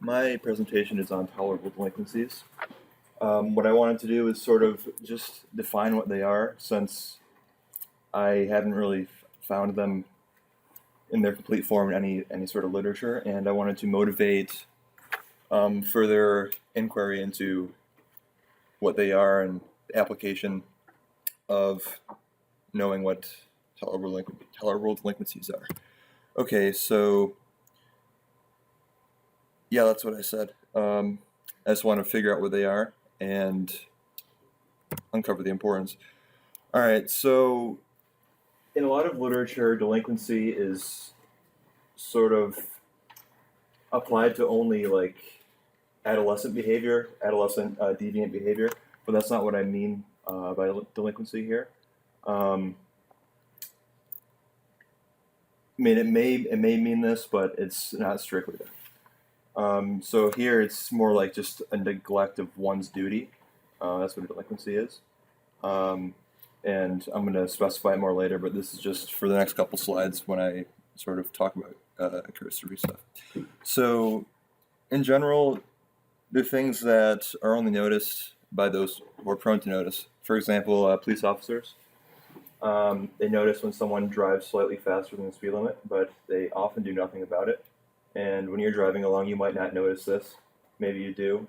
my presentation is on tolerable delinquencies. What I wanted to do is sort of just define what they are, since I haven't really found them in their complete form in any sort of literature, and I wanted to motivate further inquiry into what they are and the application of knowing what tolerable delinquencies are. Okay, so yeah, that's what I said. I just want to figure out what they are and uncover the importance. All right, so in a lot of literature, delinquency is sort of applied to only like adolescent behavior, adolescent deviant behavior, but that's not what I mean by delinquency here. I mean, it may mean this, but it's not strictly that. So here it's more like just a neglect of one's duty. That's what a delinquency is. And I'm going to specify more later, but this is just for the next couple slides when I sort of talk about cursory stuff. So in general, the things that are only noticed by those who are prone to notice, for example, police officers, they notice when someone drives slightly faster than the speed limit, but they often do nothing about it. And when you're driving along, you might not notice this. Maybe you do.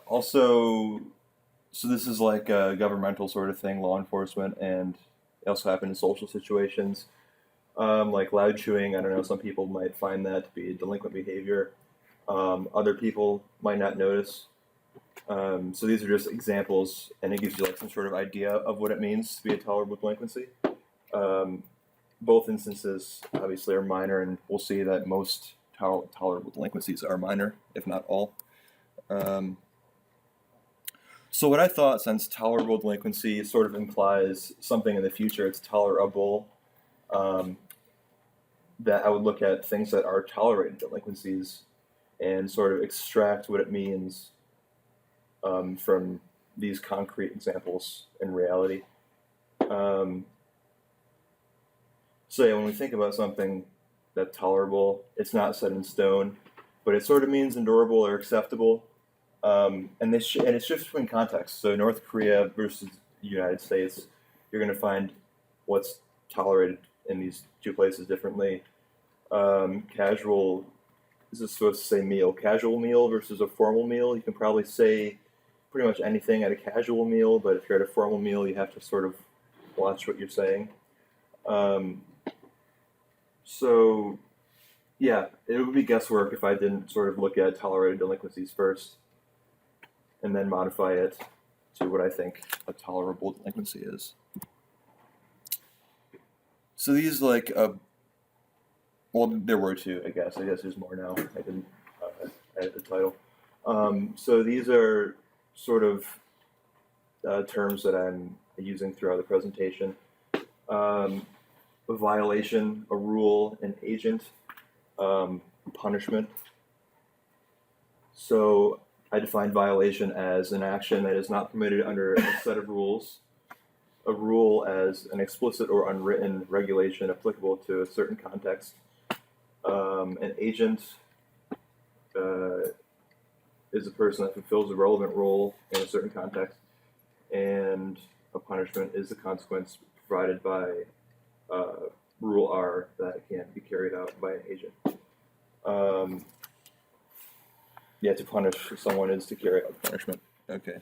Also, so this is like a governmental sort of thing, law enforcement, and it also happens in social situations. Like loud chewing, I don't know, some people might find that to be delinquent behavior. Other people might not notice. So these are just examples, and it gives you like some sort of idea of what it means to be a tolerable delinquency. Both instances obviously are minor, and we'll see that most tolerable delinquencies are minor, if not all. So what I thought, since tolerable delinquency sort of implies something in the future, it's tolerable, that I would look at things that are tolerated delinquencies and sort of extract what it means from these concrete examples in reality. So yeah, when we think about something that's tolerable, it's not set in stone, but it sort of means endurable or acceptable. And it's just between contexts. So North Korea versus the United States, you're going to find what's tolerated in these two places differently. Casual, this is supposed to say meal. Casual meal versus a formal meal. You can probably say pretty much anything at a casual meal, but if you're at a formal meal, you have to sort of watch what you're saying. So yeah, it would be guesswork if I didn't sort of look at tolerated delinquencies first and then modify it to what I think a tolerable delinquency is. So these like, well, there were two, I guess. There's more now. I didn't edit the title. So these are sort of terms that I'm using throughout the presentation. A violation, a rule, an agent, punishment. So I define violation as an action that is not permitted under a set of rules, a rule as an explicit or unwritten regulation applicable to a certain context. An agent is a person that fulfills a relevant role in a certain context, and a punishment is the consequence provided by Rule R that can be carried out by an agent. Yeah, to punish someone is to carry out punishment. Okay.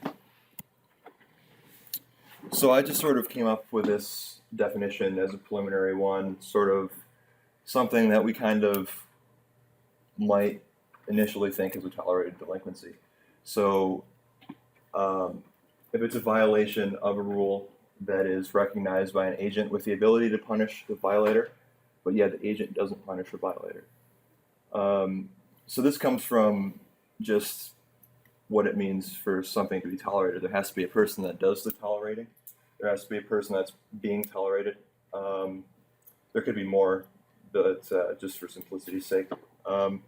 So I just sort of came up with this definition as a preliminary one, sort of something that we kind of might initially think is a tolerated delinquency. So if it's a violation of a rule that is recognized by an agent with the ability to punish the violator, but yet the agent doesn't punish the violator. So this comes from just what it means for something to be tolerated. There has to be a person that does the tolerating. There has to be a person that's being tolerated. There could be more, but just for simplicity's sake. There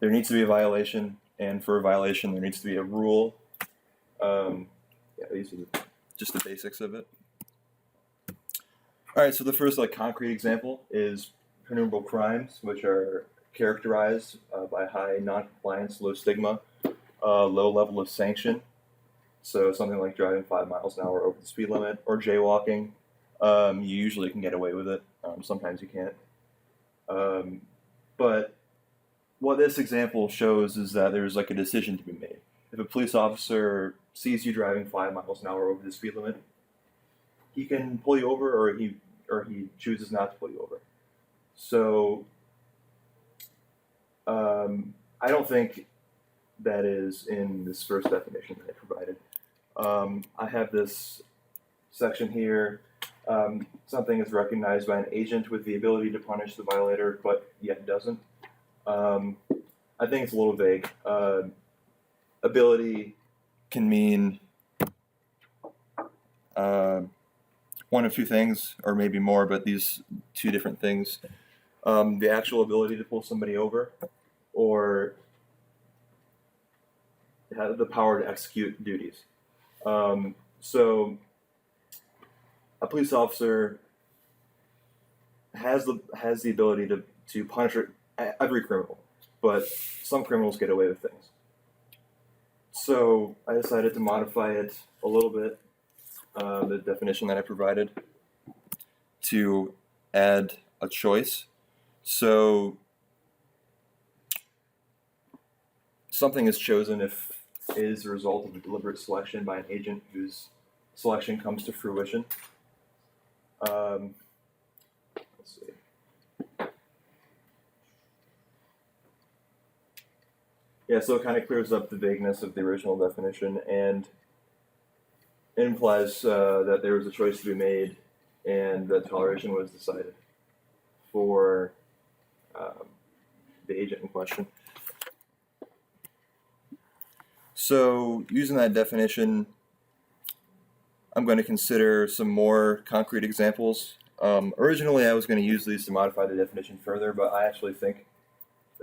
needs to be a violation, and for a violation there needs to be a rule. Yeah, these are just the basics of it. All right, so the first concrete example is penumbral crimes, which are characterized by high noncompliance, low stigma, low level of sanction. So something like driving 5 miles an hour over the speed limit or jaywalking, you usually can get away with it. Sometimes you can't. But what this example shows is that there's like a decision to be made. If a police officer sees you driving 5 miles an hour over the speed limit, he can pull you over, or he chooses not to pull you over. So I don't think that is in this first definition that I provided. I have this section here. Something is recognized by an agent with the ability to punish the violator, but yet doesn't. I think it's a little vague. Ability can mean one of two things, or maybe more, but these two different things. The actual ability to pull somebody over, or have the power to execute duties. So a police officer has the ability to punish every criminal, but some criminals get away with things. So I decided to modify it a little bit, the definition that I provided, to add a choice. So something is chosen if it is a result of a deliberate selection by an agent whose selection comes to fruition. Let's see. Yeah, so it kind of clears up the vagueness of the original definition, and it implies that there was a choice to be made and that toleration was decided for the agent in question. So using that definition, I'm going to consider some more concrete examples. Originally, I was going to use these to modify the definition further, but I actually think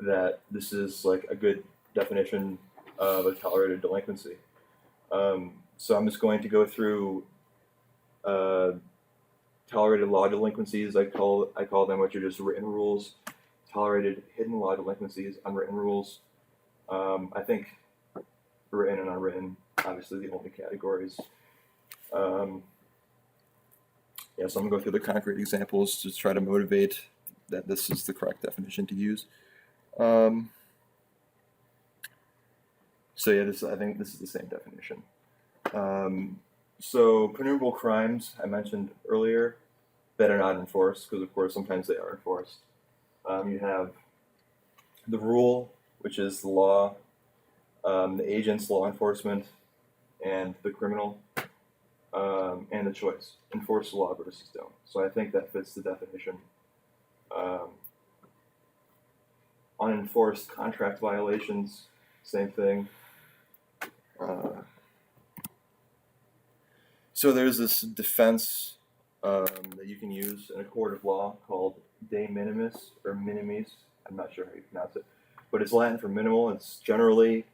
that this is like a good definition of a tolerated delinquency. So I'm just going to go through tolerated law delinquencies, I call them, which are just written rules. Tolerated hidden law delinquencies, unwritten rules. I think written and unwritten, obviously the only categories. Yeah, so I'm going to go through the concrete examples to try to motivate that this is the correct definition to use. So yeah, I think this is the same definition. So penumbral crimes I mentioned earlier that are not enforced, because of course sometimes they are enforced. You have the rule, which is the law, the agent's law enforcement, and the criminal, and the choice, enforce the law versus don't. So I think that fits the definition. Unenforced contract violations, same thing. So there's this defense that you can use in a court of law called de minimis or minimis. I'm not sure how you pronounce it, but it's Latin for minimal. It's generally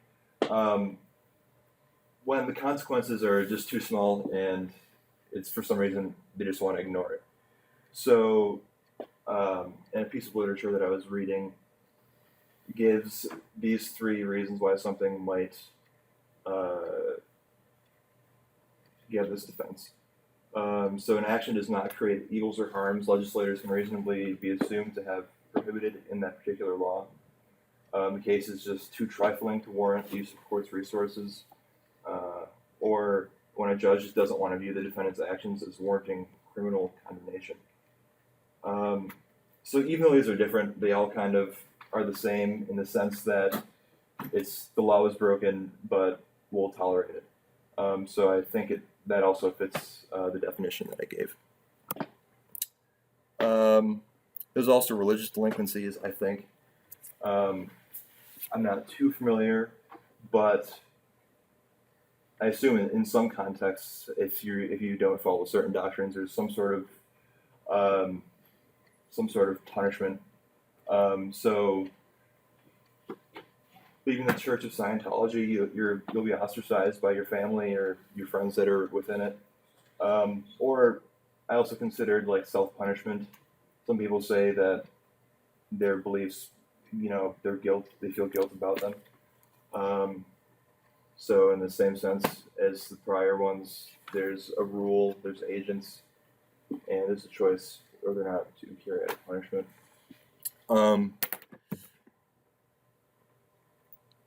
when the consequences are just too small and it's for some reason they just want to ignore it. So in a piece of literature that I was reading gives these three reasons why something might get this defense. So an action does not create evils or harms legislators can reasonably be assumed to have prohibited in that particular law. The case is just too trifling to warrant the use of court's resources, or when a judge doesn't want to view the defendant's actions as warranting criminal condemnation. So even though these are different, they all kind of are the same in the sense that the law was broken, but we'll tolerate it. So I think that also fits the definition that I gave. There's also religious delinquencies, I think. I'm not too familiar, but I assume in some contexts, if you don't follow certain doctrines, there's some sort of punishment. So leaving the Church of Scientology, you'll be ostracized by your family or your friends that are within it. Or I also considered like self-punishment. Some people say that their beliefs, they feel guilt about them. So in the same sense as the prior ones, there's a rule, there's agents, and there's a choice whether or not to carry out punishment.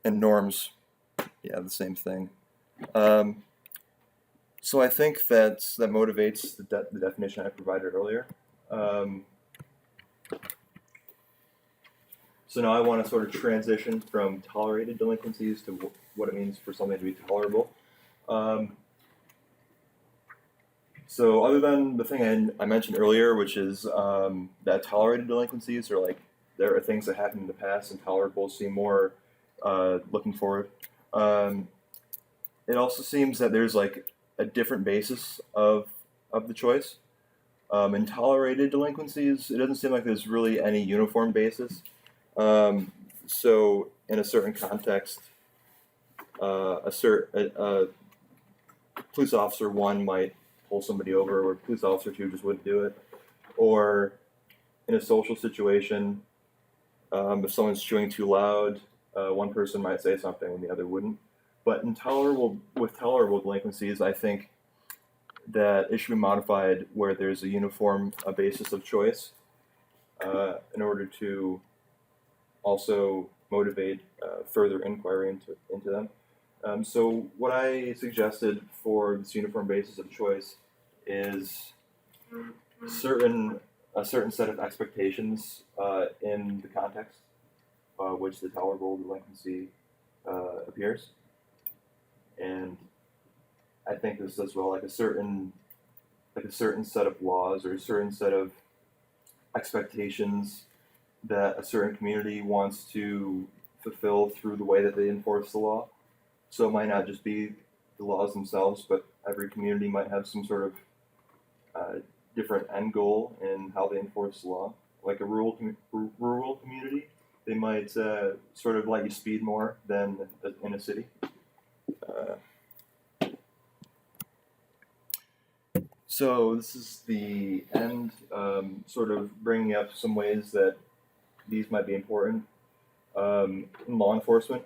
And norms, yeah, the same thing. So I think that motivates the definition I provided earlier. So now I want to sort of transition from tolerated delinquencies to what it means for something to be tolerable. So other than the thing I mentioned earlier, which is that tolerated delinquencies are like, there are things that happened in the past, and tolerable seem more looking forward. It also seems that there's like a different basis of the choice. In tolerated delinquencies, it doesn't seem like there's really any uniform basis. So in a certain context, a police officer 1 might pull somebody over, or police officer 2 just wouldn't do it. Or in a social situation, if someone's chewing too loud, one person might say something when the other wouldn't. But with tolerable delinquencies, I think that it should be modified where there's a uniform basis of choice in order to also motivate further inquiry into them. So what I suggested for this uniform basis of choice is a certain set of expectations in the context which the tolerable delinquency appears. And I think this as well, like a certain set of laws or a certain set of expectations that a certain community wants to fulfill through the way that they enforce the law. So it might not just be the laws themselves, but every community might have some sort of different end goal in how they enforce the law. Like a rural community, they might sort of let you speed more than in a city. So this is the end, sort of bringing up some ways that these might be important in law enforcement.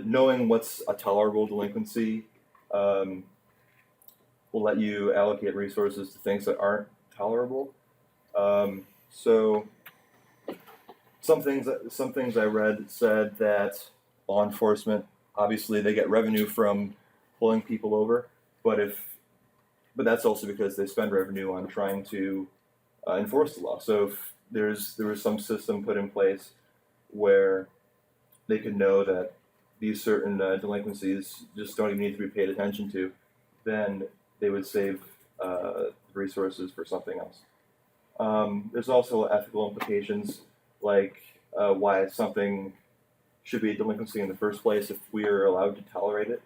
Knowing what's a tolerable delinquency will let you allocate resources to things that aren't tolerable. So some things I read said that law enforcement, obviously they get revenue from pulling people over, but that's also because they spend revenue on trying to enforce the law. So if there was some system put in place where they could know that these certain delinquencies just don't even need to be paid attention to, then they would save resources for something else. There's also ethical implications, like why something should be a delinquency in the first place if we are allowed to tolerate it.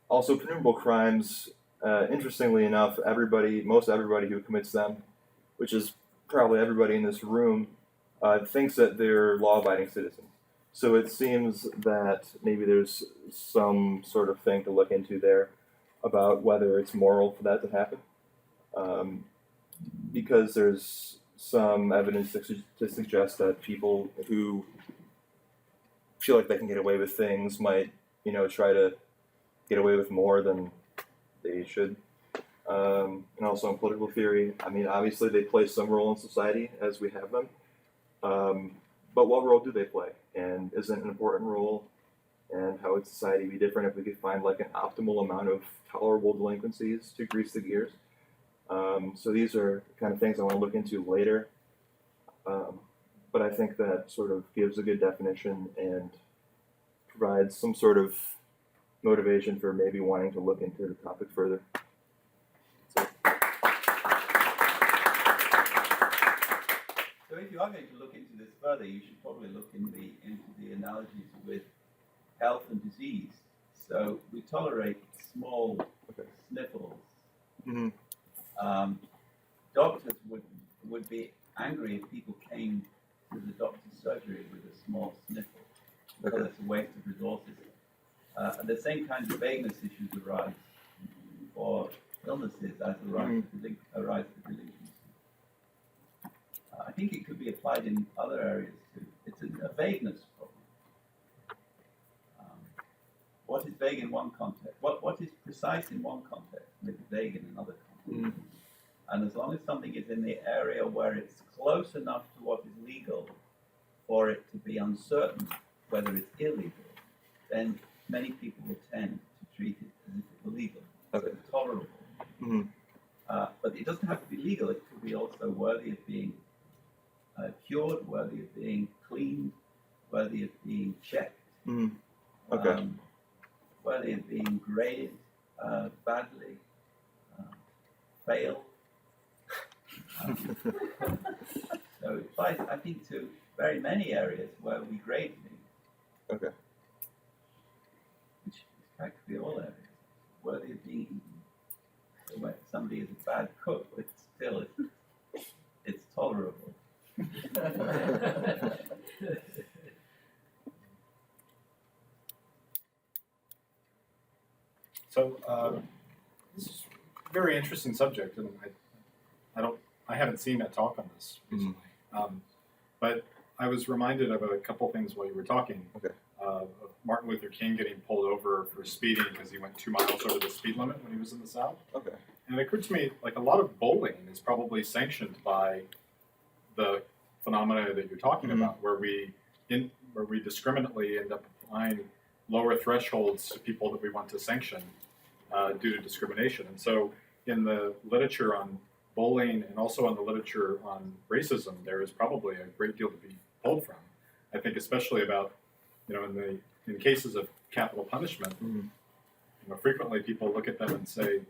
Also, penumbral crimes, interestingly enough, most everybody who commits them, which is probably everybody in this room, thinks that they're law-abiding citizens. So it seems that maybe there's some sort of thing to look into there about whether it's moral for that to happen. Because there's some evidence to suggest that people who feel like they can get away with things might, try to get away with more than they should. And also in political theory, I mean, obviously they play some role in society as we have them. But what role do they play? And isn't an important role? And how would society be different if we could find like an optimal amount of tolerable delinquencies to grease the gears? So these are the kind of things I want to look into later. But I think that sort of gives a good definition and provides some sort of motivation for maybe wanting to look into the topic further. So if you are going to look into this further, you should probably look into the analogies with health and disease. So we tolerate small sniffles. Mm-hmm. Doctors would be angry if people came to the doctor's surgery with a small sniffle, because it's a waste of resources. The same kinds of vagueness issues arise for illnesses as arise for delinquency. think it could be applied in other areas too. It's a vagueness problem. What is vague in one context? What is precise in one context may be vague in another context. And as long as something is in the area where it's close enough to what is legal for it to be uncertain whether it's illegal, then many people will tend to treat it as if it were legal. Okay. So it's tolerable. But it doesn't have to be legal. It could be also worthy of being cured, worthy of being cleaned, worthy of being checked. Okay. Worthy of being graded badly, failed. So it applies, I think, to very many areas where we grade things. Okay. Which is practically all areas. Worthy of being eaten. So when somebody is a bad cook, but still it's tolerable. So this is a very interesting subject, and I haven't seen a talk on this recently. But I was reminded of a couple things while you were talking. Okay. Of Martin Luther King getting pulled over for speeding because he went 2 miles over the speed limit when he was in the South. Okay. And it occurred to me, like, a lot of bullying is probably sanctioned by the phenomena that you're talking about, where we discriminately end up applying lower thresholds to people that we want to sanction due to discrimination. And so in the literature on bullying and also on the literature on racism, there is probably a great deal to be pulled from. I think especially about, in cases of capital punishment, frequently people look at them and say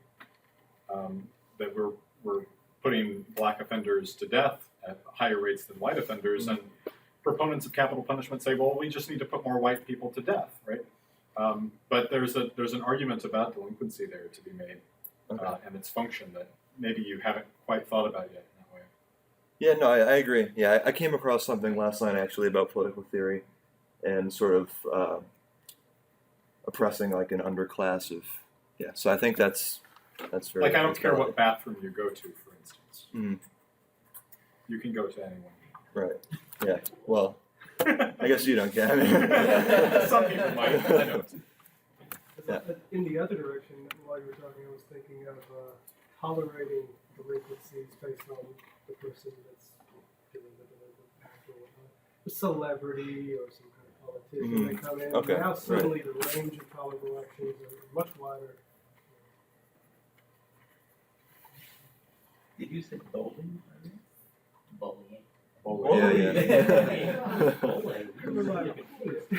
that we're putting black offenders to death at higher rates than white offenders, and proponents of capital punishment say, well, we just need to put more white people to death, right? But there's an argument about delinquency there to be made, and its function that maybe you haven't quite thought about yet in that way. Yeah, no, I agree. Yeah, I came across something last night actually about political theory and sort of oppressing like an underclass of, so I think that's very... Like, I don't care what bathroom you go to, for instance. You can go to anyone. Right. Yeah. Well, I guess you don't care. I mean, some people might. I don't. Yeah. In the other direction, while you were talking, I was thinking of tolerating delinquencies based on the person that's doing the delinquent act or whatnot. A celebrity or some kind of politician they come in. Okay. Now suddenly the range of tolerable actions are much wider. Did you say bowling? Bullying. Yeah. Bowling.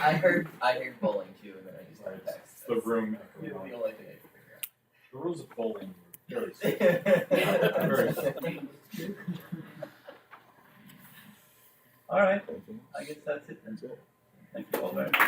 I heard bowling too, and then I just heard text. It's the room. The only thing I could figure The rules of bowling were very simple. out. All right. I guess that's it then. Thank you all very much.